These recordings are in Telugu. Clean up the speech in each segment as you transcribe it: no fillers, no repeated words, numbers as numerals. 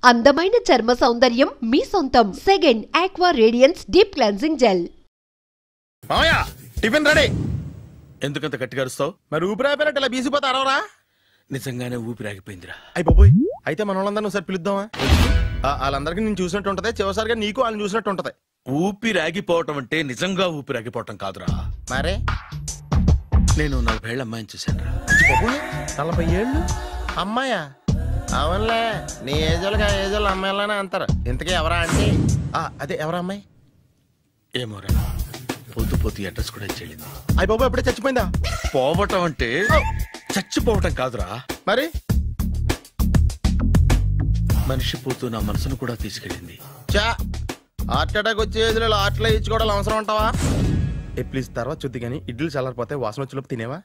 అందమైన చర్మ సౌందర్యం మీ సొంతం. Second aqua radiance deep cleansing gel. మామయ్య టిఫిన్ రెడీ. ఎందుకంత గట్టిగా అరుస్తావు? మరి ఊపిరాయిపోయినట్టు ఇలా బీసిపోతే అరవరా? నిజంగానే ఊపిరాగిపోయిందిరా. అయిపోయి అయితే మన వాళ్ళందరినీ ఒకసారి పిలుద్దామా? వాళ్ళందరికీ నేను చూసినట్టు ఉంటది, చివరిసారిగా నీకు వాళ్ళని చూసినట్టు ఉంటది. ఊపిరాగిపోవటం అంటే నిజంగా ఊపిరాగిపోవటం కాదురా. మరే నేను 40 ఏళ్ల అమ్మాయిని చూశాను రా. 40 ఏళ్ళు అమ్మాయా? అవునులే, నీ ఏజోళ్ళకి ఆ ఏజోళ్ళు అమ్మాయిలానే అంటారు. ఇంతకీ ఎవరా అంటే? అదే ఎవరా అమ్మాయి? ఏమోరా, పొద్దు పొద్దు అడ్రస్ కూడా చెల్లింది. అయ్యి బాబు ఎప్పుడే చచ్చిపోయిందా? పోవటం అంటే చచ్చిపోవటం కాదురా, మరి మనిషి పోతూ నా మనసును కూడా తీసుకెళ్ళింది. చా హార్ట్ అటాక్ వచ్చే ఏజ్లో ఆటలో ఇచ్చుకోవడం అవసరం ఉంటావా? ప్లీజ్ తర్వాత చూద్ది కానీ ఇడ్లీలు చల్లారిపోతే వాసన వచ్చేలోపు తినేవా?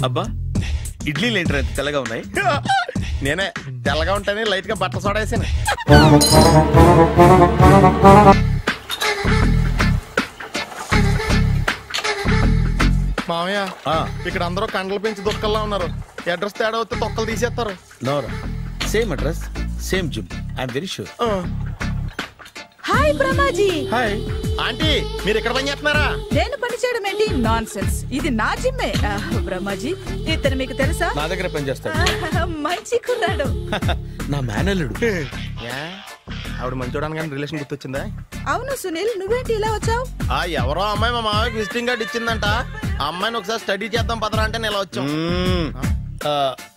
అబ్బా, ఇడ్లీలు ఏంట్రా ఎంత తెల్లగా ఉన్నాయి? నేనే తెల్లగా ఉంటానే లైట్ గా బట్టలు సోడా వేసాను. మామయ్య ఇక్కడ అందరూ కండలు పెంచి దుక్కల్లా ఉన్నారు. అడ్రస్ తేడా వస్తే తొక్కలు తీసేస్తారు. నోరా, same address same gym, I'm very sure. Hi Brahmaji. Hi aunty, మీరు ఇక్కడ పని చేస్తున్నారా? నేను పని చేయడం ఏంటి? నాన్ సెన్స్, ఇది నా జిమ్మే. బ్రహ్మాజీ, ఇతను మీకు తెలుసా? నా దగ్గర పని చేస్తాడు. మంచి కుర్రాడు. నా మేనల్లుడు. ఆవిడ మంచోడానికి కానీ రిలేషన్ గుర్తొచ్చిందా? అవును సునీల్, నువ్వేంటి ఇలా వచ్చావు? ఎవరో అమ్మాయి మా మామయ్యకి విజిటింగ్ కార్డు ఇచ్చిందంట. ఆ అమ్మాయిని ఒకసారి స్టడీ చేద్దాం పదరా అంటే నేను ఇలా వచ్చాం.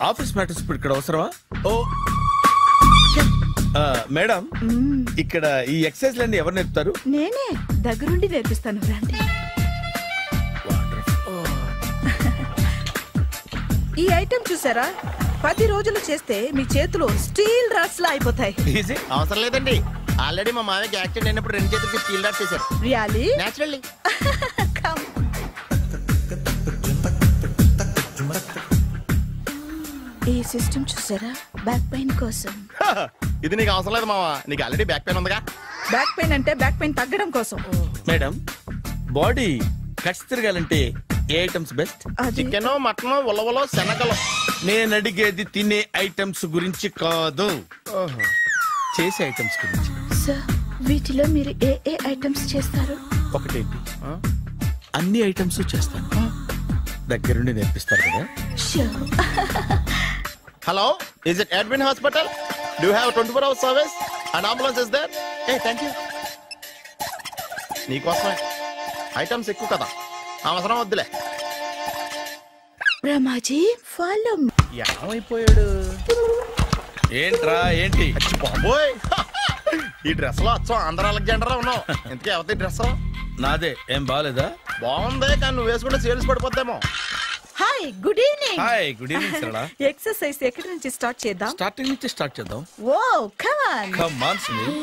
ఆఫీస్ మ్యాటర్స్ ఇప్పుడు ఇక్కడ అవసరమా? ఓ మేడం, ఇక్కడ ఈ ఎక్సర్సైజ్ లన్నీ ఎవరు నేర్పుతారు? నేనే దగ్గరుండి నేర్పిస్తాను, రండి. ఈ ఐటెం చూసారా? 10 రోజులు చేస్తే మీ చేతులు స్టీల్ రాట్స్ లా అయిపోతాయి. అవసరం లేదండి, ఆల్రెడీ మా మామయ్యకి యాక్సిడెంట్ అయినప్పుడు 2 చేతులకి స్టీల్ రాట్స్ చేశారు. రియల్లీ? నేచురల్లీ. ఈ సిస్టమ్ చూసారా? బ్యాక్ పెయిన్ కోసం. ఇది నీకు అవసరం లేదు మావా, నీకు ఆల్రెడీ బ్యాక్ పెయిన్ ఉందిగా. బ్యాక్ పెయిన్ అంటే బ్యాక్ పెయిన్ తగ్గడం కోసం. మేడం, బాడీ కట్స్ తిరగాలంటే ఏ ఐటమ్స్ బెస్ట్? చికెన్, మటన్, ఉలవలో, శనగలు. నేను అడిగేది తినే ఐటమ్స్ గురించి కాదు, చేసే ఐటమ్స్ గురించి. సార్, వీటిలో మీరు ఏ ఏ ఐటమ్స్ చేస్తారు? ఒకటేంటి, అన్ని ఐటమ్స్ చేస్తాను. దగ్గరుండి నేర్పిస్తారు కదా? Hello, is it Edwin Hospital? Do you have a 24-hour service? An ambulance is there? Hey, thank you. నీకోసమే ఐటమ్స్ ఎక్కువ కదా, అవసరం వద్దులే. రమాజీ, ఫాలో. ఏమైపోయాడు? ఏంట్రా ఏంటి? బాబోయ్, ఈ డ్రెస్ లో వచ్చాం ఆంధ్ర అలెగ్జాండర్ ఉన్నావు. ఇంతకీ ఎవరి డ్రెస్? నాదే. ఏం బాగాలేదా? బాగుంది, కానీ నువ్వు వేసుకుంటే సేల్స్ పడిపోద్దేమో. Hi, good evening. Hi, good evening Sarala. Exercise ఎక్కడి నుంచి స్టార్ట్ చేద్దాం? స్టార్టింగ్ నుంచి స్టార్ట్ చేద్దాం. Oh come on. Come on Sunil.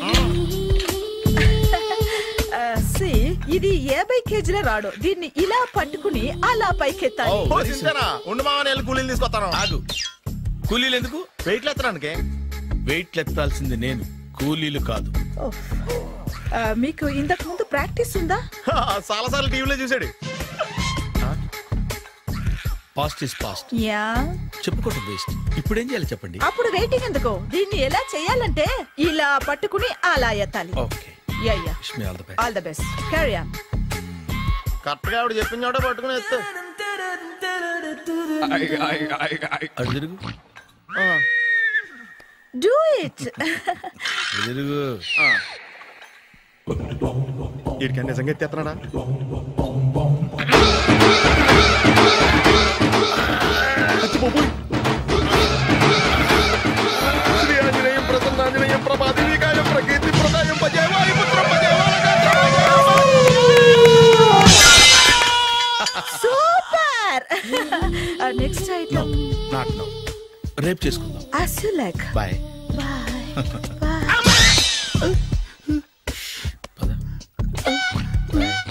ఇది 50 కేజీల రాడు. దీన్ని ఇలా పట్టుకుని అలా పైకెత్తాలి. ఉండు మామ, నేను కూలీలు తీసుకొస్తాను. ఆగు, కూలీలు ఎందుకు? వెయిట్లు ఎత్తడానికి. వెయిట్లు ఎత్తాల్సింది నేను, కూలీలు కాదు. మీకు ఇంతకు ముందు ప్రాక్టీస్ ఉందా? చాలా సార్లు టీవీలో చూసాడు. Past is past. యా, చెప్పుకోవటం వేస్ట్. ఇప్పుడు ఏం చేయాలి చెప్పండి? అప్పుడు వెయిటింగ్ ఎందుకు? దీన్ని ఎలా చేయాలంటే ఇలా పట్టుకుని అలా ఎత్తాలి. Okay, yeah yeah, wish me all the best. All the best. Carry on. Correct గా ఆవిడ చెప్పిన చోట పట్టుకుని ఎత్తు. అటు తిరుగు. Do it. తిరుగు. వీడికి నిజంగా ఎత్తేస్తున్నాడా? శ్రీ ఆంజనేయం ప్రసన్నాంజనేయం ప్రభాదేవికాయం ప్రకీర్తి ప్రదాయం భజేవాయ పుత్రం super. Next item. Not now, రేపు చేసుకుందాం. as you like. Bye.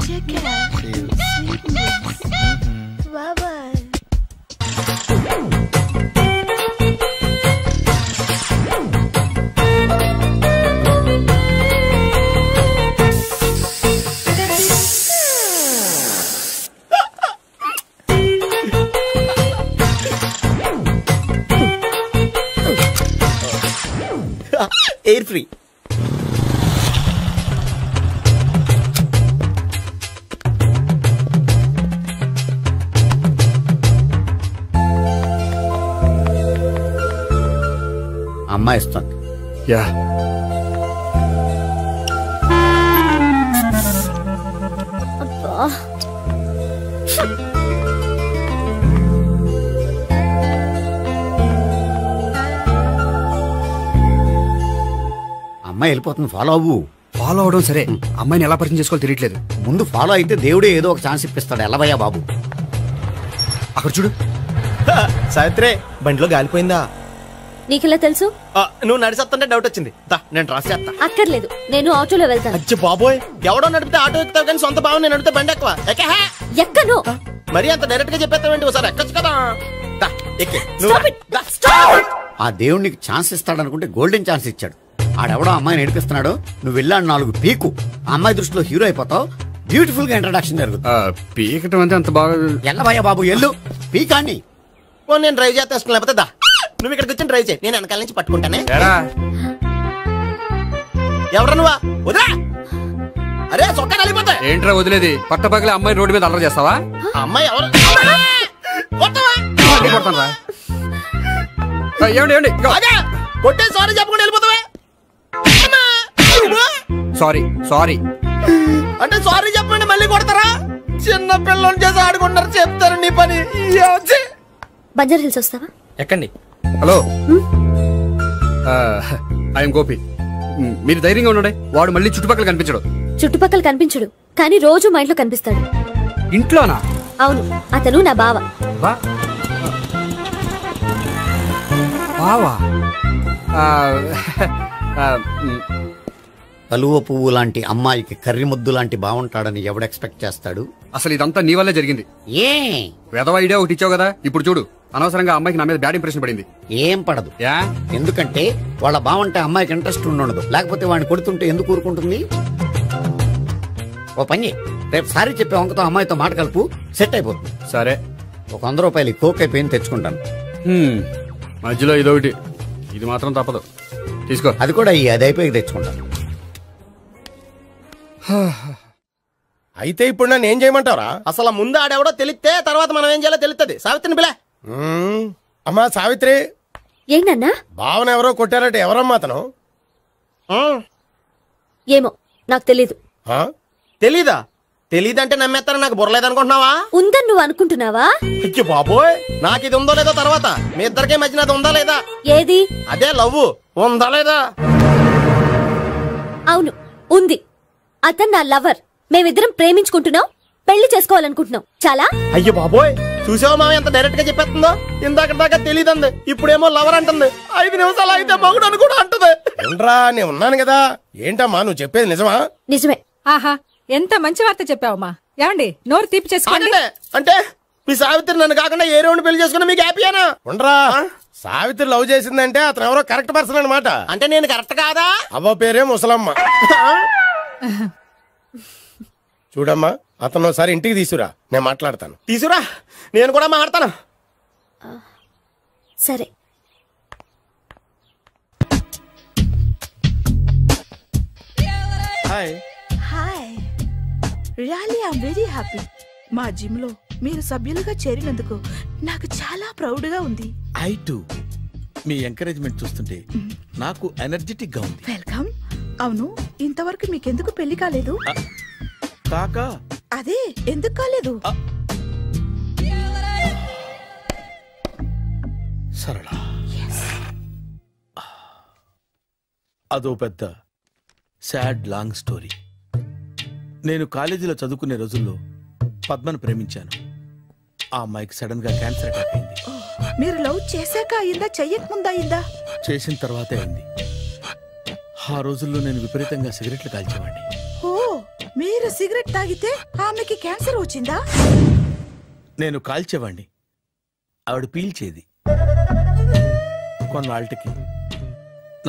Take care. Bye bye. Air free. అమ్మాయి ఇస్తుంది. యా అమ్మాయి వెళ్ళిపోతుంది, ఫాలో అవ్వు. ఫాలో అవడం సరే, అమ్మాయిని ఎలా పరిచయం చేసుకోవాలో తెలియట్లేదు. ముందు ఫాలో అయితే దేవుడే ఏదో ఒక ఛాన్స్ ఇప్పిస్తాడు. ఎలవయ్యా బాబు. అక్కడ చూడు. సావిత్రి, బండిలో గాలిపోయిందా? నీకెలా తెలుసు? నువ్వు నడిచేస్తుంటే డౌట్ వచ్చింది. నేను రాసి చేస్తా. అక్కర్లేదు, నేను ఆటోలో వెళ్తాను. అచ్చి బాబోయ్, ఎవడో నడిపితే ఆటో ఎక్కుతావు కానీ సొంత భావం నేను నడిపితే బండి ఎక్కువ. ఎక్కను. మరి అంత డైరెక్ట్ గా చెప్పేస్తావేంటి? ఒకసారి ఎక్కొచ్చు కదా. ఆ దేవుడు నీకు ఛాన్స్ ఇస్తాడనుకుంటే గోల్డెన్ ఛాన్స్ ఇచ్చాడు. ఆడెవడో అమ్మాయిని నడిపిస్తున్నాడు, నువ్వు వెళ్ళాడు 4 పీకు. ఆ అమ్మాయి దృష్టిలో హీరో అయిపోతావు. బ్యూటిఫుల్ గా ఇంట్రడక్షన్ జరుగుతుంది. పీకటం అంటే అంత బాగా ఎల్లవయ్యా బాబు, ఎల్లు పీకాన్ని. నేను డ్రైవ్ చేస్తాను, లేకపోతే దా నువ్వు ఇక్కడికి వచ్చి డ్రైవ్ చేయి, నేను వెనకాల నుంచి పట్టుకుంటానే. ఎవరు నువ్వా? వదిలా. అరే చొక్కా కలిగిపోతా. ఏంట్రా వదిలేది? పట్టపగలే అమ్మాయి రోడ్డు మీద అల్లరి చేస్తావా? అమ్మాయి ఎవరు? కొట్టే సారీ చెప్పకుండా వెళ్ళిపోతావా? సారీ సారీ అంటే సారీ చెప్పండి మళ్ళీ కొడతారా? చిన్న పిల్లలు చేసి ఆడుకుంటారు, చెప్తారు నీ పని. బంజారా హిల్స్ వస్తావా? ఎక్కండి. Hello, I'm Gopi. మీరు ధైర్యంగా ఉండండి. వాడు మళ్ళీ చుట్టుపక్కల కనిపించడు. చుట్టుపక్కల కనిపించడు, కానీ రోజు మా ఇంట్లో కనిపిస్తాడు. ఇంట్లోనా? అవును, అతను నా బావ. బావా? కలువ పువ్వు లాంటి అమ్మాయికి కర్రి ముద్దు లాంటి బాగుంటాడని ఎవడు ఎక్స్పెక్ట్ చేస్తాడు? అసలు ఇదంతా నీ వల్లే జరిగింది. ఏ వెధవ ఐడియా ఒకటి ఇచ్చావు కదా, ఇప్పుడు చూడు. అనవసరంగా అమ్మాయికి నా మీద బ్యాడ్ ఇంప్రెషన్ పడింది. ఏం పడదు. ఎందుకంటే వాళ్ళ బాగుంటే అమ్మాయికి ఇంట్రెస్ట్ ఉండదు. లేకపోతే వాడిని కొడుతుంటే ఎందుకు ఊరుకుంటుంది? ఓ పని, రేపు సారీ చెప్పే వంకతో అమ్మాయితో మాట కలుపు, సెట్ అయిపోతుంది. సరే, ఒక 100 రూపాయలు కోక్ అయిపోయింది, తెచ్చుకుంటాను. మధ్యలో ఇదొకటి, ఇది మాత్రం తప్పదు. తీసుకో. అది కూడా అది అయిపోయి తెచ్చుకుంటాను. అయితే ఇప్పుడు నన్ను ఏం చేయమంటారా? అసలు ముందు ఆడెవడో తెలిస్తే తర్వాత మనం ఏం చేయాలో తెలుస్తుంది. సావిత్రిని పిల్ల. అమ్మా సావిత్రి. ఏంటన్నా? భావన ఎవరో కొట్టారట. ఎవరమ్మా అతను? ఏమో నాకు తెలీదు. తెలీదా? తెలీదంటే నమ్మేస్తారని నాకు బుర్రలేదనుకుంటున్నావా? ఉందని నువ్వు అనుకుంటున్నావా? అయ్యో బాబోయ్, నాకు ఇది ఉందో లేదో తర్వాత. మీ ఇద్దరికే మధ్యన అది ఉందా లేదా? ఏది? అదే లవ్ ఉందా లేదా? అవును, ఉంది. అతను నా లవర్. మేమిద్దరం ప్రేమించుకుంటున్నాం, పెళ్లి చేసుకోవాలనుకుంటున్నాం. చాలా. అయ్యో బాబోయ్, చూసావా మామ ఎంత డైరెక్ట్ గా చెప్పేస్తుందో? ఇందాక దాకా తెలియదండి, ఇప్పుడేమో లవర్ అంటుంది. 5 నిమిషాలు అయితే మగుడు అని కూడా అంటుంది. ఏంట్రా, నేను ఉన్నాను కదా. ఏంటమ్మా నువ్వు చెప్పేది నిజమా? నిజమే. ఆహా, ఎంత మంచి వార్త చెప్పావమ్మా. ఏమండి, నోరు తీపి చేసుకోండి. అంటే మీ సావిత్రి నన్ను కాకుండా ఏ రౌండ్ పెళ్లి చేసుకున్నా మీకు హ్యాపీయేనా? ఉండరా, సావిత్రి లవ్ చేసిందంటే అతను ఎవరో కరెక్ట్ పర్సన్ అనమాట. అంటే నేను కరెక్ట్ కాదా? అవ్వ పేరే ముసలమ్మ. చూడమ్మా, అతను ఒకసారి ఇంటికి తీసుకురా, నేను మాట్లాడతాను. తీసుకురా, నేను కూడా మాట్లాడతాను. సరే. Hi. Hi, really I am very happy. మా జిమ్ లో మీరు సభ్యులుగా చేరినందుకు నాకు చాలా ప్రౌడ్ గా ఉంది. I to. మీ ఎంకరేజ్మెంట్ చూస్తుంటే నాకు ఎనర్జెటిక్ గా ఉంది. వెల్కమ్. అవును, ఇంతవరకు మీకెందుకు పెళ్లి కాలేదు? కాకా అదే ఎందుకు కాలేదు? సరళ, అదో పెద్ద సాడ్ లాంగ్ స్టోరీ. నేను కాలేజీలో చదువుకునే రోజుల్లో పద్మను ప్రేమించాను. ఆ అమ్మాయికి సడన్ గా క్యాన్సర్ అటాక్ అయింది. మీరు లవ్ చేశాక అయిందా, చెయ్యక ముందా అయిందా? చేసిన తర్వాతే అయింది. ఆ రోజుల్లో నేను విపరీతంగా సిగరెట్లు కాల్చేవాడిని. ఓ, మీరు సిగరెట్ తాగితే ఆమెకి క్యాన్సర్ వచ్చిందా? నేను కాల్చేవాడిని, ఆవిడ పీల్చేది. కొన్నాళ్ళకి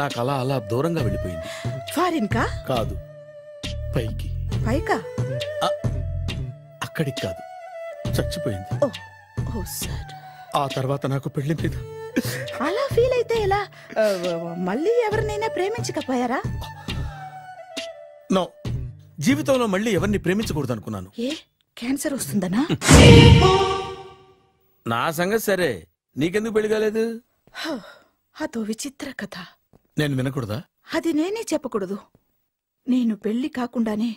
నాకు అలా అలా దూరంగా వెళ్ళిపోయింది. ఫారిన్ కా? కాదు, పైకి. పైకా? అక్కడికి కాదు, చచ్చిపోయింది. ఓ సార్. ఆ తర్వాత నాకు పెళ్లి మీద అలా ఫీల్ అయితే ఎలా? మళ్ళీ ఎవరినైనా ప్రేమించకపోయారా? నో, జీవితంలో మళ్ళీ ఎవరిని ప్రేమించకూడదు అనుకున్నాను. ఏ క్యాన్సర్ వస్తుందనా? నా సంగతి సరే, నీకెందుకు పెళ్లి కాలేదు? అదో విచిత్ర కథ. నేను వినకూడదా? అది నేనే చెప్పకూడదు. నేను పెళ్లి కాకుండానే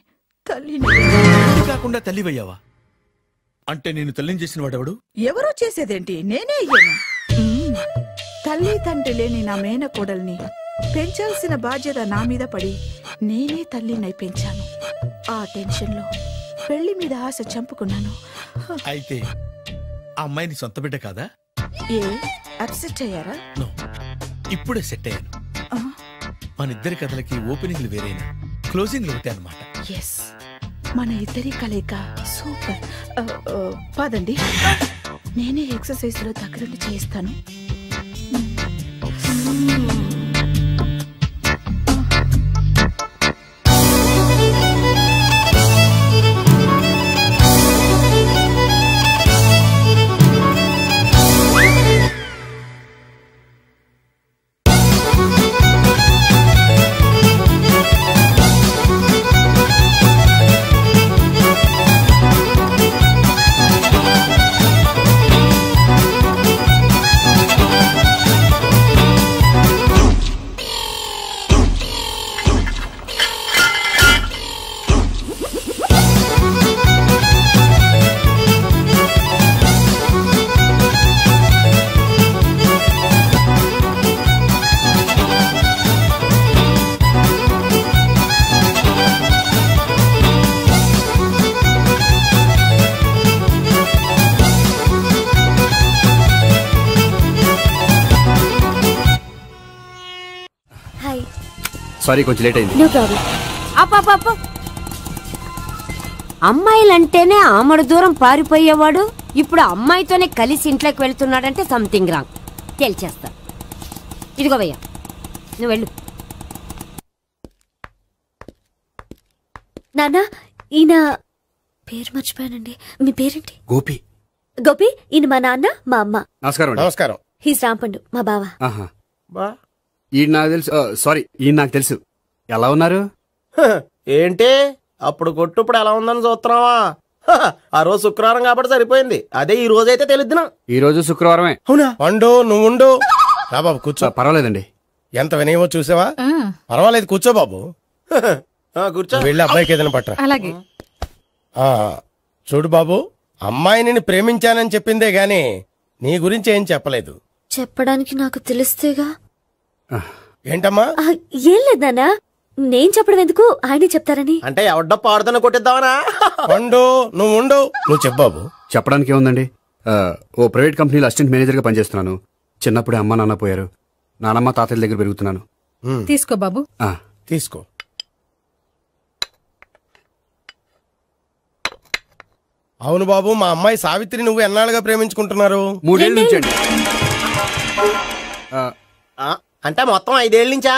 తల్లిని. పెళ్లి కాకుండా తల్లివయ్యావా? అంటే నేను తల్లిని చేసిన వాడెవడు? ఎవరో చేసేదేంటి, నేనే అయ్యాను. తల్లి తండ్రి లేని నా మేనకోడల్ని పెంచాల్సిన బాధ్యత నా మీద పడి నేనే తల్లినై పెంచాను. ఆ టెన్షన్ లో పెళ్లి మీద ఆశ చంపుకున్నాను. అయితే ఆ అమ్మాయిని సొంత బిడ్డ కాదా? ఏ అప్సెట్ అయ్యారా? నో, ఇప్పుడే సెట్ అయ్యాను. మన ఇద్దరి కథలకి ఓపెనింగ్లు వేరేనా, క్లోజింగ్లు ఒకటే అన్నమాట. ఎస్, మన ఇద్దరి కలయిక సూపర్. పదండి, నేనే ఎక్సర్సైజ్ లో దగ్గరుండి చేయిస్తాను. సారీ, కొంచెం లేట్ అయింది. No problem. అప్ప అమ్మాయిలంటేనే ఆమడు దూరం పారిపోయేవాడు ఇప్పుడు అమ్మాయితోనే కలిసి ఇంట్లోకి వెళ్తున్నాడంటే సంథింగ్ రాంగ్. తేల్చేస్తా. ఇదిగో భయ్యా, నువ్వు వెళ్ళు. నాన్న, ఈయన పేరు మర్చిపోయానండి. మీ పేరేంటి? గోపి. గోపి, ఈయన మా నాన్న, మా అమ్మ. నమస్కారం. నమస్కారం. హీస్ రాంపండు, మా బావ. ఈయన నాకు తెలుసు. సారీ, ఈయన నాకు తెలుసు. ఎలా ఉన్నారు? ఏంటి అప్పుడు కొట్టు ఇప్పుడు ఎలా ఉందని చూస్తున్నావా? ఆ రోజు శుక్రవారం కాబట్టి సరిపోయింది. అదే ఈ రోజు అయితే తెలుద్దునా. ఈ రోజు శుక్రవారమే. అవునా? వండు, నువ్వు ఉండు. రా బాబు కూర్చో. పర్వాలేదండి. ఎంత వినయమో చూసావా? పర్వాలేదు, కూర్చో బాబు. కూర్చో. వెళ్ళి అబ్బాయికి ఏదైనా పట్టరా. అలాగే. చూడు బాబు, అమ్మాయిని నేను ప్రేమించానని చెప్పిందే గాని నీ గురించి ఏం చెప్పలేదు. చెప్పడానికి నాకు తెలిస్తేగా. ఏంటమ్మా? ఏం లేదు నాన్న, నేను చెప్పడం ఎందుకు, ఆయనే చెప్తారని. అంటే ఎవడ్డ పాడుతున్న కొట్టిద్దామనా? వండు, నువ్వు ఉండు. నువ్వు చెప్పు బాబు. చెప్పడానికి ఏముందండి, ఓ ప్రైవేట్ కంపెనీలో అసిస్టెంట్ మేనేజర్ గా పనిచేస్తున్నాను. చిన్నప్పుడే అమ్మ నాన్న పోయారు. నానమ్మ తాతయ్య దగ్గర పెరుగుతున్నాను. తీసుకో బాబు. తీసుకో. అవును బాబు, మా అమ్మాయి సావిత్రి నువ్వు ఎన్నాళ్ళుగా ప్రేమించుకుంటున్నారు? 3 ఏళ్ళ నుంచి అండి. అంటే మొత్తం 5 ఏళ్ళ నుంచా?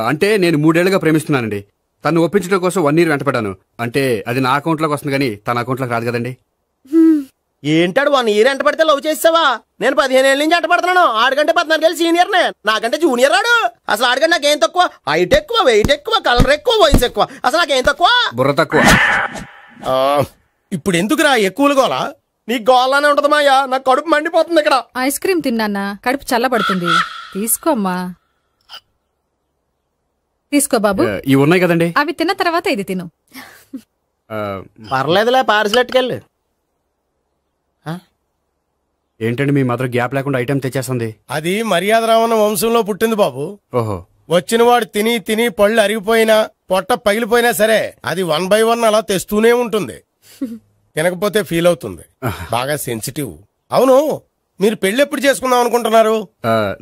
అంటే నేను 3 ఏళ్లుగా ప్రేమిస్తున్నానండి. తను ఒప్పించడం కోసం 1 year వెంటపడ్డాను. అంటే అది నా అకౌంట్ లోకి వస్తుంది కానీ తన అకౌంట్ లోకి రాదు కదండి. ఏంటాడు 1 year ఎంట పడితే లవ్ చేసావా? నేను 15 ఏళ్ళ నుంచి ఎంట పడుతున్నాను. ఆడికంటే 14 ఏళ్ళు సీనియర్ నే, నాకంటే జూనియర్ రాడు. అసలు ఆడికంటే నాకేం తక్కువ? హైట్ ఎక్కువ, వెయిట్ ఎక్కువ, కలర్ ఎక్కువ, వయసు ఎక్కువ. అసలు నాకేం తక్కువ? బుర్ర తక్కువ. ఇప్పుడు ఎందుకురా ఎక్కువలు గోలా? నీకు గోలానే ఉంటది మాయా. నాకు కడుపు మండిపోతుంది ఇక్కడ. ఐస్ క్రీమ్ తిన్నానా, కడుపు చల్లబడుతుంది. తీసుకోమ్మా. తీసుకో బాబు. ఇవి ఉన్నాయి కదండి, అవి తిన్న తర్వాత ఇది తిను. పర్లేదులే, పార్సిలెట్కెళ్ళి. ఏంటండి మీ మదర్ గ్యాప్ లేకుండా ఐటెం తెచ్చేస్తుంది? అది మర్యాద రావణ వంశంలో పుట్టింది బాబు. ఓహో. వచ్చిన వాడు తిని తిని పళ్ళు అరిగిపోయినా పొట్ట పగిలిపోయినా సరే అది 1 by 1 అలా తెస్తూనే ఉంటుంది. తినకపోతే ఫీల్ అవుతుంది. బాగా సెన్సిటివ్. అవును, మీరు పెళ్లి ఎప్పుడు చేసుకుందాం అనుకుంటున్నారు?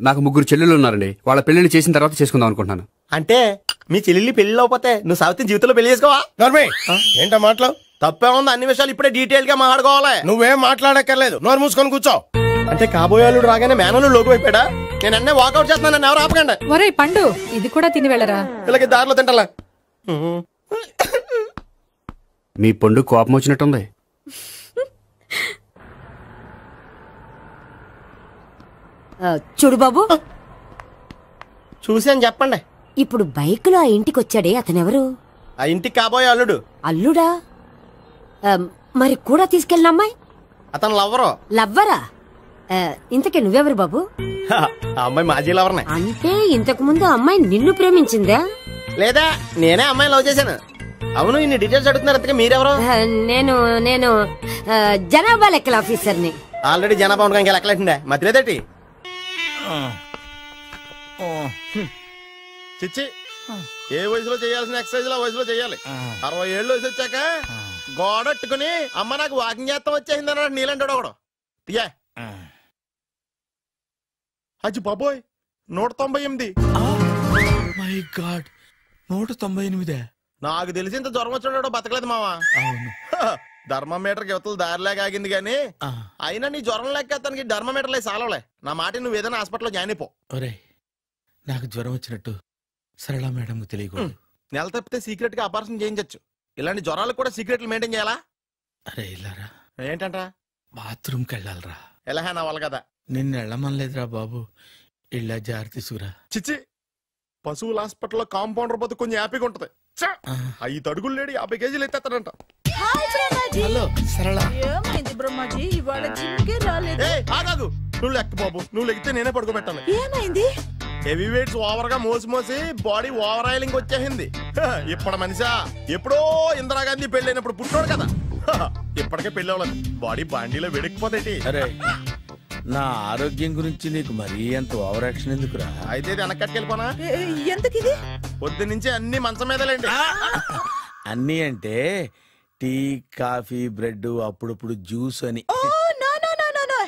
నాకు 3 చెల్లెళ్ళు ఉన్నారండి. వాళ్ళ పెళ్లిని చేసిన తర్వాత చేసుకుందాం అనుకుంటున్నాను. అంటే మీ చెల్లెల్ని పెళ్లి అవ్వకపోతే నువ్వు సావిత్రి జీవితంలో పెళ్లి చేసుకోవా? ఏంటో మాటలు తప్పే ఉంది. అన్ని విషయాలు ఇప్పుడే డీటెయిల్ గా మాట్లాడుకోవాలి. నువ్వేం మాట్లాడక్కర్లేదు, నోరు మూసుకొని కూర్చో. అంటే కాబోయేవాళ్ళు రాగానే మేనలు లోకి అయిపోయాడా? నేను అన్నీ వాకౌట్ చేస్తున్నాను, నన్ను ఎవరు ఆపకండి. ఒరే పండు, ఇది కూడా తిని వెళ్ళరా. ఇలాగే దారిలో తింటలా. మీ పండు కోపం వచ్చినట్టుంది. చూడు బాబు, చూసాను చెప్పండి. ఇప్పుడు బైకులో ఆ ఇంటికి వచ్చాడే అతనెవరు? ఆ ఇంటికి కాబోయే అల్లుడు. అల్లుడా? మరి కూడా తీసుకెళ్ళిన అమ్మాయి? అతను లవ్వరు. లవ్వరా? ఇంతకీ నువ్వెవరు బాబు? ఆ అమ్మాయి మాజీ లవర్నే. అంటే ఇంతకు ముందు అమ్మాయి నిన్ను ప్రేమించిందా? లేదా నేనే అమ్మాయి లవ్ చేశాను. అవును, ఇన్ని డీటెయిల్స్ అడుగుతున్నారు. అంతగా మీరెవరు? నేను జనాభా లెక్కల ఆఫీసర్ని. ఆల్రెడీ జనాభా ఉండగా ఇంకా లెక్కలేటండే మధ్యలేదటి. చిచ్చి, ఏ వయసులో చేయాల్సిన ఎక్సర్సైజ్ ఆ వయసులో చేయాలి. 60 ఏళ్ళు వయసు వచ్చాక గోడట్టుకుని అమ్మ నాకు వాకింగ్ చేస్తాం వచ్చేసింది అన్నాడు నీలంటాడు ఒకడు. తీయా అజ్జి బాబోయ్, 198. My God, 198. నాకు తెలిసి ఇంత జ్వరం వచ్చాడు బతకలేదు మావా. అవును, ధర్మమీటర్ యువతలు దారిలేక ఆగింది గానీ అయినా నీ జ్వరం లెక్క అతనికి ధర్మమీటర్లే సాలవలే. నా మాట నువ్వు ఏదైనా హాస్పిటల్లో జాయిన్ అయిపో. ఒరే, నాకు జ్వరం వచ్చినట్టు సరళ మేడం తెలియకూడదు. నెల తప్పితే సీక్రెట్ గా ఆపరేషన్ చేయించచ్చు. ఇలాంటి జ్వరాలకు కూడా సీక్రెట్లు మెయింటైన్ చేయాలా? అరే ఇల్లారా, ఏంటంట? బాత్రూమ్కి వెళ్ళాలరా. ఎలా నా వాళ్ళ కదా. నిన్ను వెళ్ళమనలేదురా బాబు, ఇళ్ళ జారి తీసుకురా. చిచ్చి, పశువుల హాస్పిటల్లో కాంపౌండర్ బతు కొంచెం హ్యాపీగా ఉంటది. 5 అడుగులు లేడి 50 కేజీలు ఎత్తేస్తాడంట. హలో సరళ. ఏమైంది బ్రహ్మాజీ, ఇవాళ జిమ్కే రాలేదు? ఆగాగు, నువ్వు లెక్క బాబు. నువ్వు లెక్కితే నేనే పడుకోబెట్టాను. ఏమైంది? హెవీ వెయిట్స్ ఓవర్ గా మోసి బాడీ ఓవర్ ఆయిలింగ్ వచ్చేసింది. ఇప్పుడు మనిషా ఎప్పుడో ఇందిరాగాంధీ పెళ్ళైనప్పుడు పుట్టాడు కదా, ఇప్పటికే పెళ్లి అవ్వలేదు. బాడీ బాండీలో వెడికిపోతాయి. అరే, నా ఆరోగ్యం గురించి నీకు మరీ అంత ఓవర్ యాక్షన్ ఎందుకురా? అయితే వెనకట్టుకెళ్ళిపోనా? ఎందుకు? పొద్దు నుంచి అన్ని మంచం మీదలేండి. అన్నీ అంటే టీ, కాఫీ, బ్రెడ్, అప్పుడప్పుడు జ్యూస్ అని.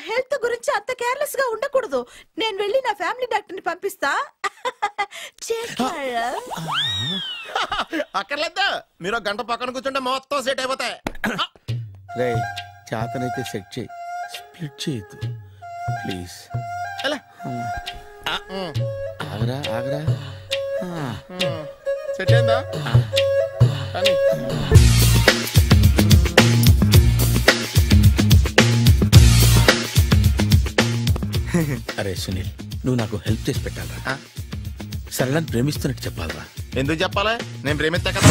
హెల్త్ గురించి అంత కేర్లెస్ గా ఉండకూడదు. నేను వెళ్ళి నా ఫ్యామిలీ డాక్టర్ ని పంపిస్తా. అక్కర్లేదా, మీరు గంట పక్కన కూర్చుంటే మొత్తం సెట్ అయిపోతాయి. రే, చేతనైతే సెట్ చేయి, స్ప్లిట్ చేయొద్దు ప్లీజ్. ఆగరా ఆగరా. సెట్ అయిందా? అరే సునీల్, నువ్వు నాకు హెల్ప్ చేసి పెట్టాలరా. సరళని ప్రేమిస్తున్నట్టు చెప్పాలరా. ఎందుకు చెప్పాలి? నేను ప్రేమిస్తా కదా.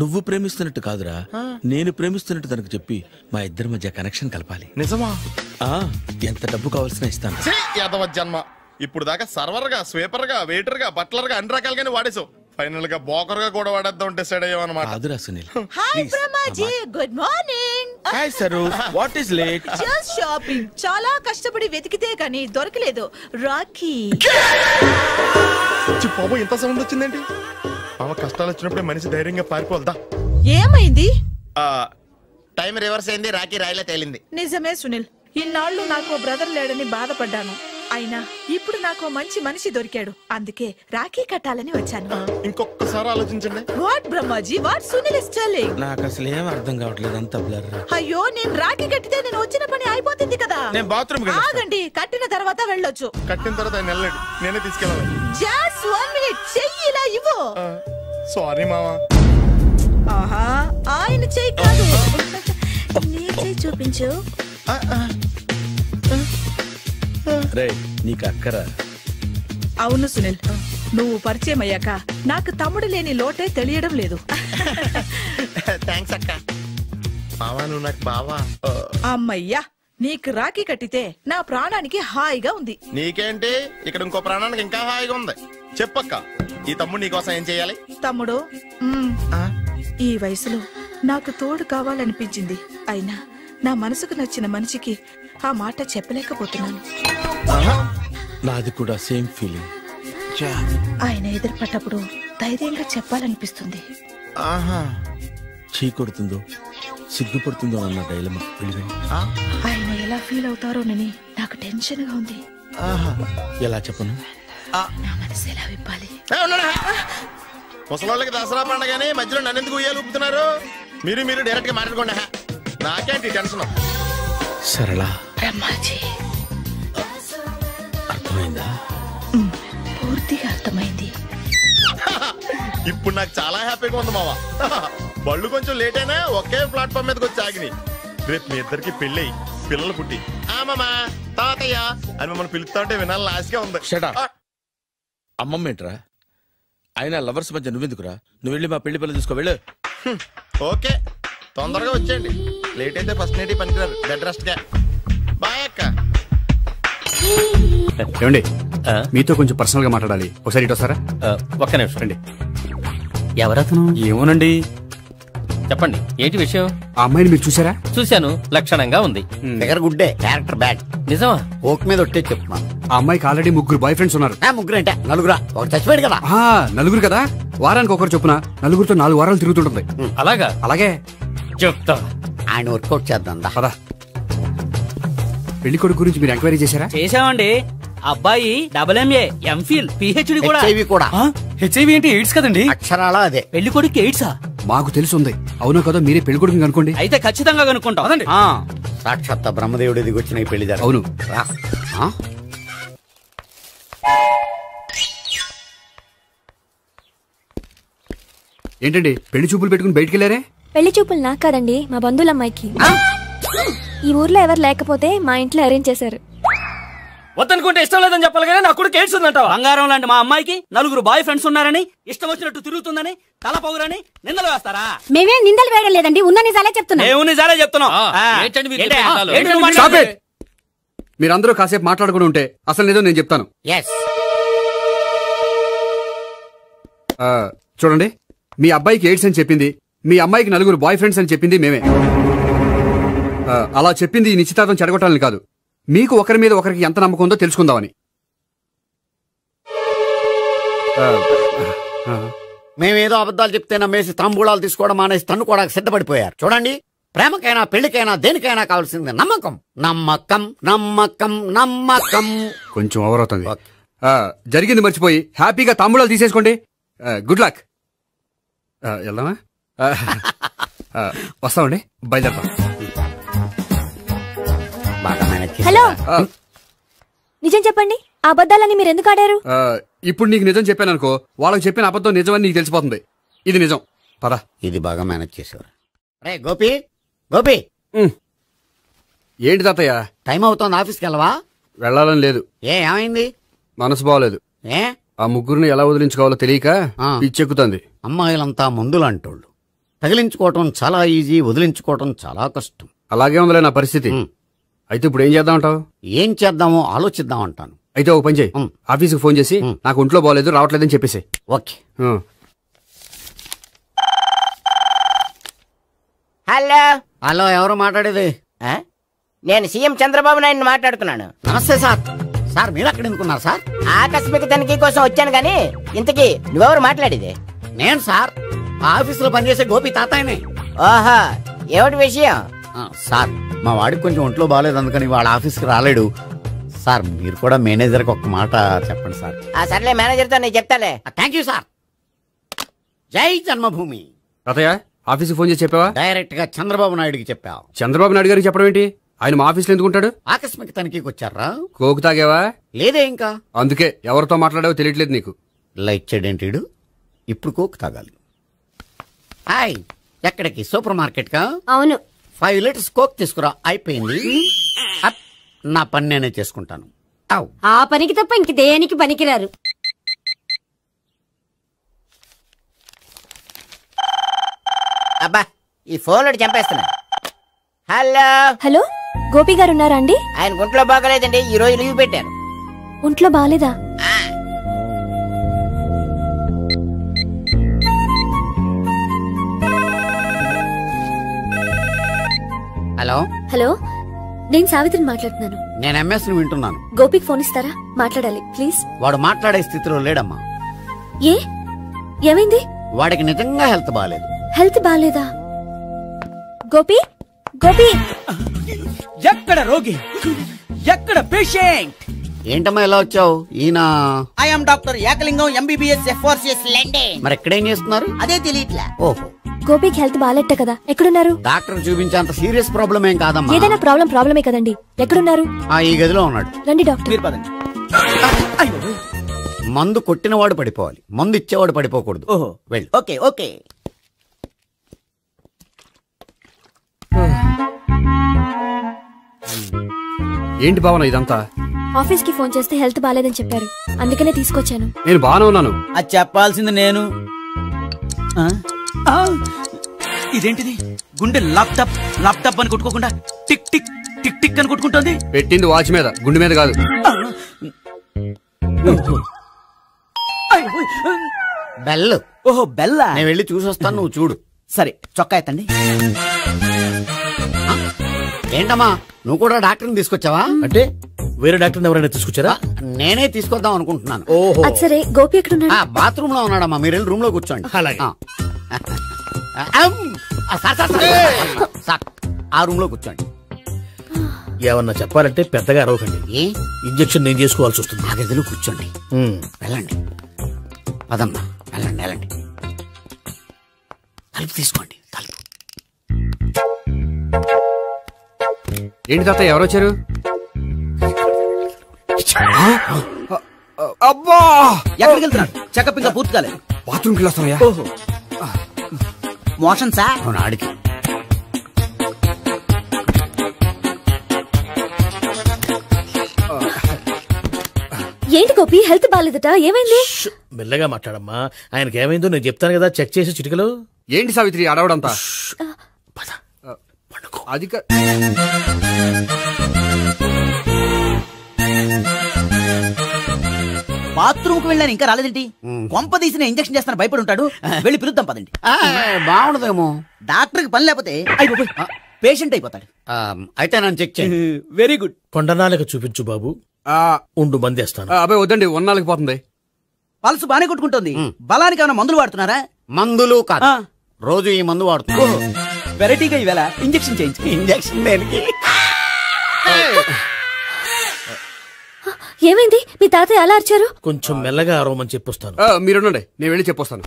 నువ్వు ప్రేమిస్తున్నట్టు కాదురా, నేను ప్రేమిస్తున్నట్టు తనకు చెప్పి మా ఇద్దరి మధ్య కనెక్షన్ కలపాలి. నిజమా? ఎంత డబ్బు కావాల్సిన ఇస్తాను. యాదవ జన్మ, ఇప్పుడు దాకా సర్వర్ గా, స్వీపర్ గా, వెయిటర్ గా, బట్లర్ గా అన్ని రకాలుగానే వాడేసావు. ఫైనల్ గా బోకర్ గా కూడా వాడేద్దాం డిసైడ్ అయ్యామన్నమాట. కాదురా Sunil. Hi Brahmaji, good morning. Hi sir, what is late? Just shopping. చాలా కష్టపడి వెతికితే కానీ దొరకలేదు. రాఖీ. బాబు, ఇంత సౌండ్ వచ్చిందేంటి? మామ కష్టాలు వచ్చినప్పుడే మనిషి ధైర్యంగా పారిపోల్దా. ఏమైంది? టైం రివర్స్ అయింది, రాఖీ రాయిలా తేలింది. నిజమే సునీల్, ఇన్నాళ్ళు నాకు బ్రదర్ లేడని బాధపడ్డాను. అయినా ఇప్పుడు నాకు మంచి మనిషి దొరికాడు. అందుకే రాఖీ కట్టాలని వచ్చాను. ఇంకొకసారి ఆలోచించండి. What Brahmaji, what Sunil is telling? నాకు అసలు ఏం అర్థం కావట్లేదు, అంత బ్లర్. అయ్యో, నేను రాఖీ కట్టితే నేను వచ్చిన పని అయిపోతుంది కదా. నేను బాత్రూమ్ ఆగండి, కట్టిన తర్వాత వెళ్ళొచ్చు. కట్టిన తర్వాత ఆయన వెళ్ళండి, నేనే తీసుకెళ్ళాలి. జస్ట్ 1 minute, చెయ్యి ఇలా ఇవ్వు. సారీ మామా. ఆహా, ఆయన చెయ్యి కాదు, నీ చెయ్యి చూపించు. రే, నీకు అక్కరా? అవును సునీల్, నువ్వు పరిచయం అయ్యాక నాకు తమ్ముడు లేని లోటే తెలియడం లేదు. థ్యాంక్స్ అక్క. మావా, నువ్వు నాకు బావా. అమ్మయ్యా, నీకు రాఖీ కట్టితే నా ప్రాణానికి హాయిగా ఉంది. నీకేంటి, ఇక్కడ ఇంకో ప్రాణానికి ఇంకా హాయిగా ఉంది. చెప్పక్క, ఈ తమ్ముడు నీకోసం ఏం చెయ్యాలి? తమ్ముడు, ఈ వయసులో నాకు తోడు కావాలనిపించింది. అయినా నా మనసుకు నచ్చిన మనిషికి ఆ మాట చెప్పలేకపోతున్నాను. నాది కూడా సేమ్ ఫీలింగ్. ఆయన ఎదురుపడ్డప్పుడు ధైర్యంగా చెప్పాలనిపిస్తుంది. చీ కొడుతుందో సిగ్గుపడుతుందో అన్న డైలమా. ఆయన ఎలా ఫీల్ అవుతారోనని నాకు టెన్షన్ గా ఉంది. ఎలా చెప్పను? నా మనసు ఎలా విప్పాలి? ముసలోళ్ళకి దసరా పండగని మధ్యలో నన్ను ఎందుకు ఉయ్యాలు ఊపుతున్నారు? మీరు డైరెక్ట్ గా మాట్లాడుకోండి. నాకేంటి టెన్షన్? సరళ, బ్రహ్మాజీ, అర్థమైందా? పూర్తిగా అర్థమైంది. ఇప్పుడు నాకు చాలా హ్యాపీగా ఉంది మావా. బళ్ళు కొంచెం లేట్ అయినా ఒకే ప్లాట్ఫామ్ మీదకి వచ్చి ఆగినాయి. రేపు మీ ఇద్దరికి పెళ్ళి పిల్లలు పుట్టి ఆ మామ తాతయ్య అని మమ్మల్ని పిలుస్తా ఉంటే వినాలి లాస్ట్గా ఉంది. అమ్మమ్మ ఏంట్రా? అయినా లవర్స్ మధ్య నువ్వెందుకురా? నువ్వు వెళ్ళి మా పెళ్లి పిల్లలు తీసుకో వెళ్ళు. ఓకే తొందరగా వచ్చేయండి, లేట్ అయితే ఫస్ట్ నైట్ పనికిరారు. బెడ్ రెస్ట్ గా. బాయ్ అక్క. ఏమండి మీతో కొంచెం పర్సనల్ గా మాట్లాడాలి, ఒకసారి ఇటు వస్తారా? ఒక్క నిమిషం రండి. ఎవరతను? ఏమోనండి. చెప్పండి ఏంటి విషయం? ఆ అమ్మాయిని మీరు చూసారా? చూశాను, లక్షణంగా ఉంది. ఫిగర్ గుడ్డే, క్యారెక్టర్ బ్యాడ్. నిజమా? ఓక్ మీద ఒట్టే చెప్తున్నా. ఆ అమ్మాయికి ఆల్రెడీ 3 బాయ్ ఫ్రెండ్స్ ఉన్నారు. 3 అంటే 4 ఒకటి చచ్చిపోయాడు కదా. 4 కదా, వారానికి ఒకరు చొప్పున 4తో 4 వారాలు తిరుగుతుంటుంది. అలాగా? అలాగే చెప్తా. ఆయన వర్కౌట్ చేద్దాం పదా. పెళ్లి కొడుకు గురించి మీరు ఎంక్వైరీ చేశారా? చేశామండి. అబ్బాయి MA, MPhil, PhD కూడా. హెచ్ఐవి కూడా. హెచ్ఐవి ఏంటి? ఎయిడ్స్ కదండి. అక్షరాల అదే. పెళ్లి కొడుకు ఎయిడ్సా? మాకు తెలుసుంది. అవునో కదా, మీరే పెళ్లి కొడుకుని అనుకోండి. అయితే ఖచ్చితంగా కనుక్కుంటాం. సాక్షాత్ బ్రహ్మదేవుడి దిగి వచ్చిన ఈ పెళ్లి జరగదు. అవును. ఏంటండి పెళ్లి చూపులు పెట్టుకుని బయటికి వెళ్ళారే? పెళ్లి చూపులు నాకు కాదండి, మా బంధువుల అమ్మాయికి. ఈ ఊర్లో ఎవరు లేకపోతే మా ఇంట్లో అరేంజ్ చేశారు. వద్దనుకుంటే ఇష్టం లేదని చెప్పాలి కానీ నా కూడా కేడ్స్ ఉందంటావా? బంగారం లాంటి మా అమ్మాయికి 4 బాయ్ ఫ్రెండ్స్ ఉన్నారని, ఇష్టం వచ్చినట్టు తిరుగుతుందని, తల పొగరని నిందలు వేస్తారా? మేమే నిందలు వేయడం లేదండి, ఉన్న నిజాలే చెప్తున్నాం. మేము నిజాలే చెప్తున్నాం. మీరందరూ కాసేపు మాట్లాడుకుని ఉంటే అసలు నిజం నేను చెప్తాను. చూడండి, మీ అబ్బాయికి ఎయిడ్స్ అని చెప్పింది, మీ అమ్మాయికి 4 బాయ్ ఫ్రెండ్స్ అని చెప్పింది మేమే. అలా చెప్పింది ఈ నిశ్చితార్థం చెడగొట్టాలని కాదు, మీకు ఒకరి మీద ఒకరికి ఎంత నమ్మకం ఉందో తెలుసుకుందామని. మేమేదో అబద్ధాలు చెప్తే నమ్మేసి తాంబూలాలు తీసుకోవడం మానేసి తన్నుకోవడానికి సిద్ధపడిపోయారు. చూడండి, ప్రేమకైనా పెళ్లికైనా దేనికైనా కావాల్సింది నమ్మకం. నమ్మకం నమ్మకం నమ్మకం. కొంచెం ఓవర్ అవుతుంది. జరిగింది మర్చిపోయి హ్యాపీగా తాంబూలాలు తీసేసుకోండి. Good luck. వెళ్దామా? వస్తామండి, బయలుదేరతాం. హలో, నిజం చెప్పండి, ఆ అబద్ధాలని మీరు ఎందుకు ఆడారు? ఇప్పుడు నీకు నిజం చెప్పాను అనుకో, వాళ్ళకి చెప్పిన అబద్ధం నిజమని నీకు తెలిసిపోతుంది. ఇది నిజం. పద. ఇది బాగా మేనేజ్ చేసేవారు. రే గోపి, గోపి. ఏంటి తాతయ్య? టైం అవుతోంది, ఆఫీస్కి వెళ్ళవా? వెళ్ళాలని లేదు. ఏమైంది? మనసు బాగోలేదు. ఆ ముగ్గురిని ఎలా వదిలించుకోవాలో తెలియక పిచ్చెక్కుతుంది. అమ్మాయిలంతా మందులాంటోళ్ళు. తగిలించుకోవటం చాలా ఈజీ, వదిలించుకోవటం చాలా కష్టం. అలాగే ఉందిలే నా పరిస్థితి. అయితే ఇప్పుడు ఏం చేద్దామంటావు? ఏం చేద్దామో ఆలోచిద్దాం అంటాను. అయితే ఒక పని చేయి, ఆఫీస్కి ఫోన్ చేసి నాకు ఒంట్లో బాగోలేదు రావట్లేదని చెప్పేసి. ఓకే. హలో. హలో, ఎవరు మాట్లాడేది? నేను సీఎం చంద్రబాబు నాయుడు మాట్లాడుతున్నాను. నమస్తే సార్. సార్ మీరు అక్కడ ఎందుకున్నారు సార్? ఆకస్మిక తనిఖీ కోసం వచ్చాను గాని ఇంతకీ నువ్వెవరు మాట్లాడేది? నేను సార్, ఆఫీసులో పనిచేసే గోపి తాతాయనే. ఓహో, ఏమిటి విషయం? సార్, మా వాడికి కొంచెం ఒంట్లో బాగాలేదు, అందుకని వాళ్ళ ఆఫీస్కి రాలేడు. సార్ మీరు కూడా మేనేజర్కి ఒక మాట చెప్పండి సార్. సర్లే, మేనేజర్తో నేను చెప్తాలే. Thank you sir. జై జన్మభూమి. తాతయ్య, ఆఫీస్కి ఫోన్ చేసి చెప్పావా? డైరెక్ట్ గా చంద్రబాబు నాయుడుకి చెప్పావు. చంద్రబాబు నాయుడు గారికి చెప్పడం ఏంటి? ఆయన మా ఆఫీస్లో ఎందుకుంటాడు? ఆకస్మిక తనిఖీకి వచ్చారా? కోకు తాగావా? లేదే ఇంకా. అందుకే ఎవరితో మాట్లాడావో తెలియట్లేదు నీకు. లైట్ చేయడేంటిడు? ఇప్పుడు కోక్ తాగాలి. హాయ్, ఎక్కడికి? సూపర్ మార్కెట్ కా? అవును. 5 లీటర్స్ కోక్ తీసుకురా. అయిపోయింది. నా పని నేనే చేసుకుంటాను. ఆ పనికి తప్ప ఇంక దేనికి పనికిరారు. అబ్బా, ఈ ఫోన్లో చంపేస్తున్నా. హలో. హలో, గోపి గారు ఉన్నారా అండి? ఆయన ఒంట్లో బాగలేదండి, ఈ రోజు లీవ్ పెట్టారు. ఒంట్లో బాగాలేదా? హలో. హలో, నేను సావిత్రిని మాట్లాడుతున్నాను. నేను MS ని వింటున్నాను. గోపికి ఫోన్ ఇస్తారా? మాట్లాడాలి ప్లీజ్. వాడు మాట్లాడే స్థితిలో లేడమ్మా. ఏ, ఏమైంది? వాడికి నిజంగా హెల్త్ బాగాలేదు. హెల్త్ బాగాలేదా? గోపి, గోపి. ఎక్కడ రోగి, ఎక్కడ పేషెంట్? ఏంటమ్మా ఇలా వచ్చావు? ఈయన I'm doctor Ekalingam MBBS FRCS లండే. మరి ఎక్కడేం చేస్తున్నారు? అదే తెలియట్లే. ఓహో, గోపికి హెల్త్ బాగాలెట్ట కదా, ఎక్కడున్నారు? డాక్టర్ చూపించేంత సీరియస్ ప్రాబ్లం ఏం కాదమ్మా. ఏదైనా ప్రాబ్లమే కదండి. ఎక్కడున్నారు? ఈ గదిలో ఉన్నాడు. రండి డాక్టర్. మీరు పదండి. మందు కొట్టినవాడు పడిపోవాలి, మందు ఇచ్చేవాడు పడిపోకూడదు. ఓహో, వెళ్ళు. Okay okay. ఏంటి భావన ఇదంతా? ఆఫీస్ కి ఫోన్ చేస్తే హెల్త్ బాలేదని చెప్పారు, అందుకనే తీసుకొచ్చాను. నేను బాగానే ఉన్నాను. అది చెప్పాల్సింది నేను. ఇదేంటిది? గుండె లాప్టాప్ లాప్టాప్ అని కొట్టుకోకుండా టిక్ టిక్ టిక్ టిక్ అని కొట్టుకుంటుంది. పెట్టింది వాచ్ మీద, గుండె మీద కాదు. బెల్. ఓహో బెల్లా. నేను వెళ్ళి చూసొస్తాను, నువ్వు చూడు. సరే చొక్కా ఎత్తండి. ఏంటమ్మా నువ్వు కూడా డాక్టర్ని తీసుకొచ్చావా? అంటే వేరే డాక్టర్ ఎవరైనా తీసుకొచ్చారా? నేనే తీసుకొద్దాం అనుకుంటున్నాను. ఓహో సరే గోపి ఎక్కడున్నాడు? బాత్రూమ్ లో ఉన్నాడమ్మా, మీరు వెళ్ళి రూమ్ లో కూర్చోండి. అలాగే. సార్ ఆ రూమ్ లో కూర్చోండి. ఏమన్నా చెప్పాలంటే పెద్దగా అరవకండి. ఇంజెక్షన్ నేను చేసుకోవాల్సి వస్తుంది. ఆ గదిలో కూర్చోండి. వెళ్ళండి పదమ్మా, వెళ్ళండి వెళ్ళండి. తలుపు తీసుకోండి, తలుపు. ఏంటి తాత ఎవరు వచ్చారు? అబ్బా ఎక్కడికి వెళ్తున్నాడు? చెకప్ ఇంకా పూర్తి కాలేదు. బాత్రూమ్కి వస్తానయ్యా. ఓహో మోషన్ సార్. అవును ఆడికి. ఏంటి గోపి హెల్త్ బాలేదట, ఏమైంది? మెల్లగా మాట్లాడమ్మా. ఆయనకి ఏమైందో నేను చెప్తాను కదా, చెక్ చేసి చిటికలు. ఏంటి సావిత్రి అడవడంతా? అది బాత్రూమ్ కు వెళ్ళాను ఇంకా రాలేదేంటి? కొంప తీసిన ఇంజక్షన్ చేస్తాను భయపడి ఉంటాడు. వెళ్ళి పిలుద్దాం పదండి. బాగుండదేమో. డాక్టర్ కి పని లేకపోతే పేషెంట్ అయిపోతాడు. అయితే నన్ను చెక్ చేయి. Very good. కొండనాలకు చూపించు బాబు. ఉండు మందేస్తాను. అబ్బాయి వద్దండి, ఉన్నాళ్ళకి పోతుంది. పల్సు బానే కొట్టుకుంటుంది. బలానికి ఏమైనా మందులు వాడుతున్నారా? మందులు కాదు, రోజు ఈ మందు వాడుతున్నా. వెరైటీగా ఈవేళ ఇంజక్షన్ చేయించు. ఇంజక్షన్ దేనికి? ఏమైంది? మీ తాతయ్య అలా అరిచారు? కొంచెం మెల్లగా అరవమని చెప్పొస్తాను. మీరుండండి, నేను వెళ్ళి చెప్పొస్తాను.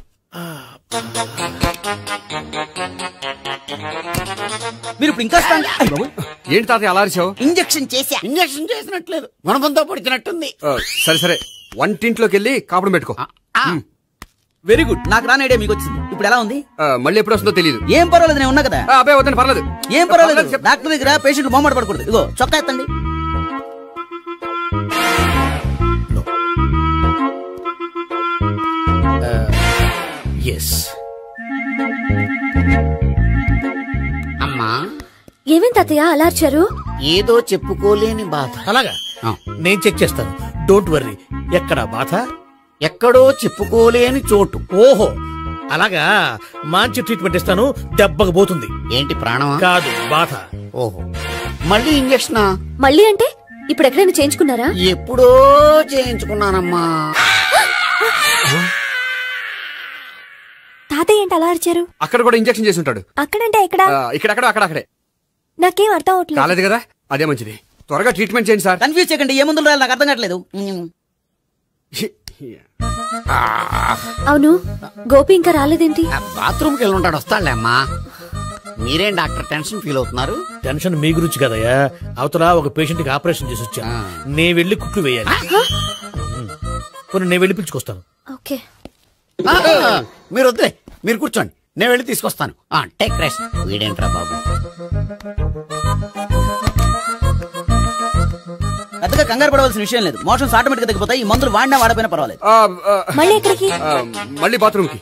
మీరు ఇప్పుడు ఇంకా ఏంటి తాతయ్య అలా అరిచావు? ఇంజక్షన్ చేసా. ఇంజక్షన్ చేసినట్లేదు, గుణపంతో పొడిచినట్టుంది. సరే సరే, వంటింట్లోకి వెళ్ళి కాపుడు పెట్టుకో. Very good. నాకు రాని ఐడియా మీకు వచ్చింది. ఇప్పుడు ఎలా ఉంది? మళ్ళీ ఎప్పుడు వస్తుందో తెలియదు. ఏం పర్వాలేదు, నేను ఉన్నా కదా. అబ్బాయి వద్దండి, పర్లేదు. ఏం పర్వాలేదు. డాక్టర్ దగ్గర పేషెంట్ మొహమాట పడకూడదు. ఇగో చొక్కా ఎత్తండి. అమ్మా ఏమేం తాతయ్య అలా అరిచారు? ఏదో చెప్పుకోలేని బాధ. అలాగా, నేను చెక్ చేస్తాను. Don't worry. ఎక్కడ బాధ? ఎక్కడో చెప్పుకోలేని చోటు. ఓహో అలాగా, మంచి ట్రీట్మెంట్ ఇస్తాను, దెబ్బకు పోతుంది. ఏంటి ప్రాణమా? కాదు, బాధ. ఓహో మళ్ళీ ఇంజక్షనా? మళ్ళీ అంటే ఇప్పుడు ఎక్కడైనా చేయించుకున్నారా? ఎప్పుడో చేయించుకున్నానమ్మా. తాతయ్య ఏంటి అలా అరిచారు? అక్కడ కూడా ఇంజక్షన్ చేసి ఉంటాడు. అక్కడంటే ఎక్కడ? ఇక్కడక్కడ అక్కడక్కడే. నాకేం అర్థం అవట్లేదు. కాలేదు కదా, అదే మంచిది. త్వరగా ట్రీట్మెంట్ చేయండి సార్. కన్ఫ్యూజ్ చేయకండి. ఏ మందులు రాయాలి నాకు అర్థం కావట్లేదు. అవును, గోపి ఇంకా రాలేదేంటి? బాత్రూమ్ కి వెళ్ళి ఉంటాడు, వస్తాడులే అమ్మా. మీరేం డాక్టర్ టెన్షన్ ఫీల్ అవుతున్నారు? టెన్షన్ మీ గురించి కదయ్యా. అవతల ఒక పేషెంట్ కి ఆపరేషన్ చేసి వచ్చా, నేను వెళ్ళి కుట్లు వేయాలి. నేను వెళ్ళి పిలుచుకొస్తాను. ఓకే మీరు వద్దులే, మీరు కూర్చోండి, నేను వెళ్ళి తీసుకొస్తాను. Take rest. వీడేంట్రా బాబు. పెద్దగా కంగారు పడవలసిన విషయం లేదు. మోషన్స్ ఆటోమేటిక్ గా తగ్గిపోతాయి. ఈ మందులు వాడినా వాడపోయినా పర్వాలేదు. మళ్ళీ ఎక్కడికి? మళ్ళీ బాత్రూమ్ కి.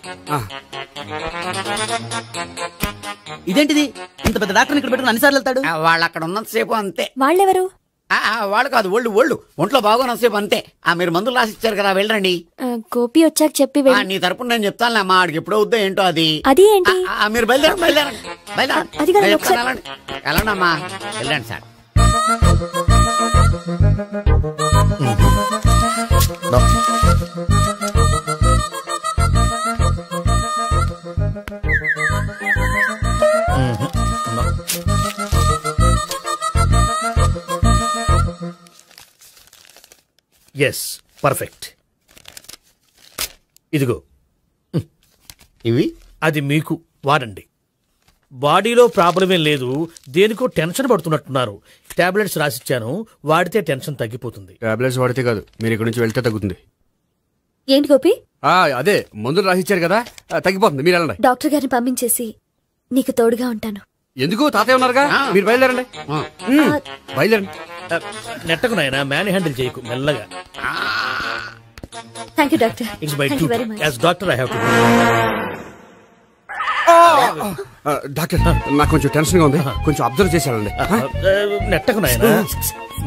ఇదేంటిది? ఇంత పెద్ద డాక్టర్ ఇక్కడ పెట్టుకుని అన్నిసార్లు వెళ్తాడు? వాళ్ళు అక్కడ ఉన్నంతసేపు అంతే. వాళ్ళెవరు? వాళ్ళు కాదు, ఒళ్ళు ఒంట్లో బాగోనంతసేపు అంతే. మీరు మందులు రాసి ఇచ్చారు కదా, వెళ్ళండి. గోపి వచ్చాక చెప్పి నీ తరపున నేను చెప్తానులే అమ్మా. ఆడికి ఎప్పుడో వద్దో ఏంటో అది. అది ఏంటి? మీరు బయలుదేరండి. వెళ్ళండి అమ్మా, వెళ్ళండి సార్. Yes, perfect. ఇదిగో ఇవి. అది మీకు వాడండి. బాడీలో ప్రాబ్లం ఏం లేదు, దేనికో టెన్షన్ పడుతున్నట్టున్నారు. టాబ్లెట్స్ రాసిచ్చాను, వాడితే టెన్షన్ తగ్గిపోతుంది. టాబ్లెట్స్ వాడితే కాదు, మీరు ఇక్కడ నుంచి వెళ్తే తగ్గుతుంది. ఏంటి గోపి? అదే మందులు రాసిచ్చారు కదా, తగ్గిపోతుంది. మీరు వెళ్ళండి. డాక్టర్ గారిని పంపించేసి నీకు తోడుగా ఉంటాను. ఎందుకు? తాతయ్య ఉన్నారుగా, మీరు బయలుదేరండి. బయలుదేరండి. నెట్టకు నాయనా, మ్యాన్ హ్యాండిల్ చేయకు, మెల్లగా. Thank you doctor. It's bye to as doctor I have to. Doctor నాకు కొంచెం టెన్షన్ గా ఉంది, కొంచెం అబ్జర్వ్ చేశానండి. నెట్టకు నాయనా,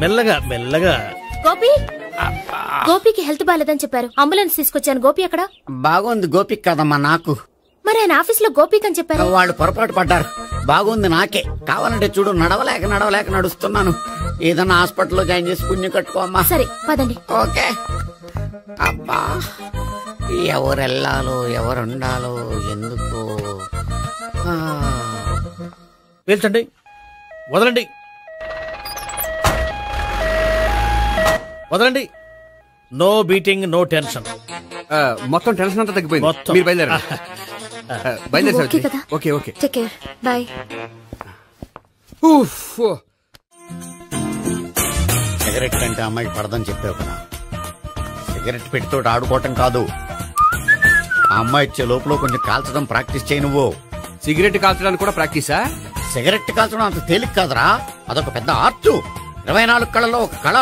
మెల్లగా మెల్లగా. గోపి, గోపికి హెల్త్ బాలేదని చెప్పారు, అంబులెన్స్ తీసుకొచ్చాను. గోపి అక్కడ? బాగుంది గోపిక్ కదమ్మా నాకు. మరి ఆయన ఆఫీస్ లో గోపిక్ అని చెప్పారు. వాళ్ళు పొరపాటు పడ్డారు. బాగుంది నాకే. కావాలంటే చూడు, నడవలేక నడుస్తున్నాను. ఏదన్నా హాస్పిటల్లో జాయిన్ చేసి పుణ్యం కట్టుకోమ్మా. సరే పదండి. ఓకే. అబ్బా, ఎవరెళ్ళాలో ఎవరుండాలో ఎందుకు. పేల్చండి, వదలండి, వదలండి. No beating, no tension. మొత్తం టెన్షన్ అంతా తగ్గిపోయింది. మీరు బయలుదేరండి. Okay okay. Take care, bye. Cigarette కంటే అమ్మాయికి పడదని చెప్పావు కదా. సిగరెట్ పెట్టితో ఆడుకోవటం కాదు, ఆ అమ్మాయి ఇచ్చే లోపల కొంచెం కాల్చడం ప్రాక్టీస్ చేయి. నువ్వు సిగరెట్ కాల్చడానికి కూడా ప్రాక్టీసా? సిగరెట్ కాల్చడం అంత తేలిక కాదురా, అదొక పెద్ద ఆర్ట్. 24 కళలో ఒక కళ.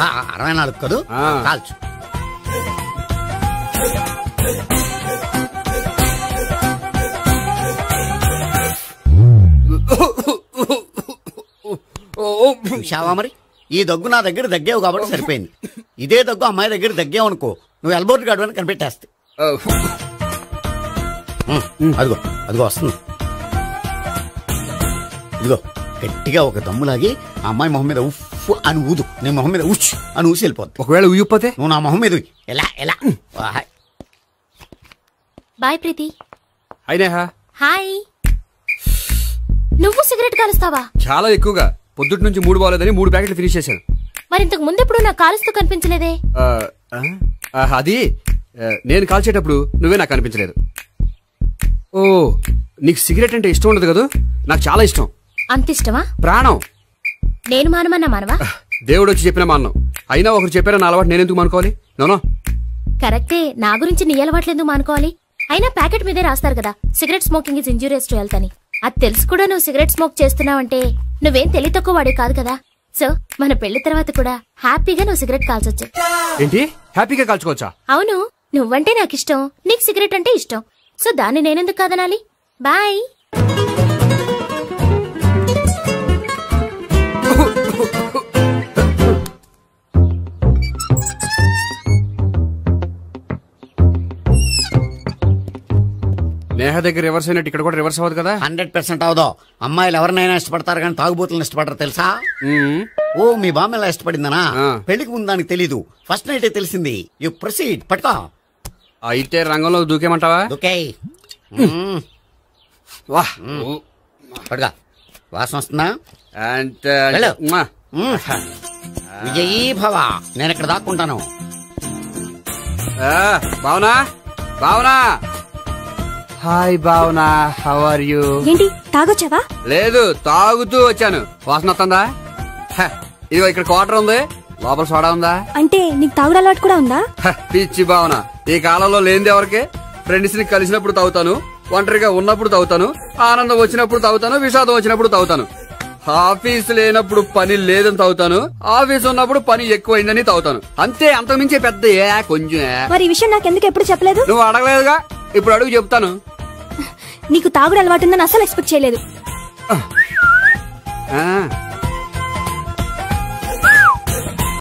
64 కదూ, కాల్చు. చూశావా మరి, ఈ దగ్గు నా దగ్గర దగ్గేవు కాబట్టి సరిపోయింది. ఇదే దగ్గు అమ్మాయి దగ్గర దగ్గేవు అనుకో, నువ్వు ఎల్బోర్డ్ గాడు అని కనిపెట్టేస్తే. అదిగో అదిగో వస్తుంది. ఇదిగో గట్టిగా ఒక దమ్ములాగి ఆ అమ్మాయి మొహం మీద ఉఫ్ అని ఊదు, నీ మొహం మీద ఉచ్ అని ఊసి వెళ్ళిపోద్ది. ఒకవేళ ఊగిపోతే నువ్వు నా మొహం మీద ఎలా ఎలా. బాయ్ ప్రీతి. అయినా హాయ్. నువ్వు సిగరెట్ కాలుస్తావా? చాలా ఎక్కువగా. పొద్దుటి నుంచి 3 బాలేదని 3 ప్యాకెట్లు ఫినిష్ చేశాను. మరి ఇంతకు ముందెప్పుడు నాకు కాలుస్తూ కనిపించలేదే? అది నేను కాల్చేటప్పుడు నువ్వే నాకు కనిపించలేదు. ఓ, నీకు సిగరెట్ అంటే ఇష్టం ఉండదు కదా? నాకు చాలా ఇష్టం. అంత ఇష్టమా? ప్రాణం. నేను మానమన్నా మానవా? దేవుడు వచ్చి చెప్పిన మానం. అయినా ఒకరు చెప్పారా నా అలవాటు నేనెందుకు మానుకోవాలి? నోనో కరెక్టే, నా గురించి నీ అలవాట్లు ఎందుకు మానుకోవాలి? అయినా ప్యాకెట్ మీదే రాస్తారు కదా, cigarette smoking is injurious to health అని. అది తెలుసు కూడా నువ్వు సిగరెట్ స్మోక్ చేస్తున్నావంటే నువ్వేం తెలివి తక్కువ వాడే కాదు కదా. సో మన పెళ్లి తర్వాత కూడా హ్యాపీగా నువ్వు సిగరెట్ కాల్చొచ్చు. ఏంటి, హ్యాపీగా కాల్చుకోవచ్చా? అవును, నువ్వంటే నాకు ఇష్టం, నీకు సిగరెట్ అంటే ఇష్టం. సో దాన్ని నేనెందుకు కాదనాలి? బాయ్. నేహ దగ్గర రివర్స్ అయినట్టు ఇక్కడ కూడా రివర్స్ అవ్వదు కదా? 100% అవదో. అమ్మాయిలు ఎవరినైనా ఇష్టపడతారు కానీ తాగుబోతులను ఇష్టపడరు తెలుసా? ఓ, మీ బామ్మ ఎలా ఇష్టపడిందనా? పెళ్లికి ముందు దానికి తెలీదు, ఫస్ట్ నైటే తెలిసింది. You proceed. పట్టుకో. అయితే రంగంలో దూకేమంటావా? దూకే. పడుగా, వాసన వస్తుందా? విజయీ భవ. నేను ఇక్కడ దాక్కుంటాను. Bhavana, Bhavana. Hi Bhavana, how are you? ఏంటి, తాగొచ్చావా? లేదు, తాగుతూ వచ్చాను. వాసన వస్తుందా? ఇదిగో ఇక్కడ క్వార్టర్ ఉంది, లోపల సోడా ఉందా? అంటే నీకు తాగుడు అలవాటు కూడా ఉందా? పిచ్చి భావన, ఈ కాలంలో లేనిది ఎవరికి? ఫ్రెండ్స్ ని కలిసినప్పుడు తాగుతాను, ఒంటరిగా ఉన్నప్పుడు తాగుతాను, ఆనందం వచ్చినప్పుడు తాగుతాను, విషాదం వచ్చినప్పుడు తాగుతాను. ఆఫీస్ లేనప్పుడు పని లేదని తాగుతాను, ఆఫీస్ ఉన్నప్పుడు పని ఎక్కువైందని తాగుతాను. అంతే, అంతకుమించే పెద్ద కొంచెం. మరి ఈ విషయం నాకెందుకు ఎప్పుడు చెప్పలేదు? నువ్వు అడగలేదుగా, ఇప్పుడు అడుగు చెప్తాను. నీకు తాగుడు అలవాటు ఉందని అసలు ఎక్స్పెక్ట్ చేయలేదు.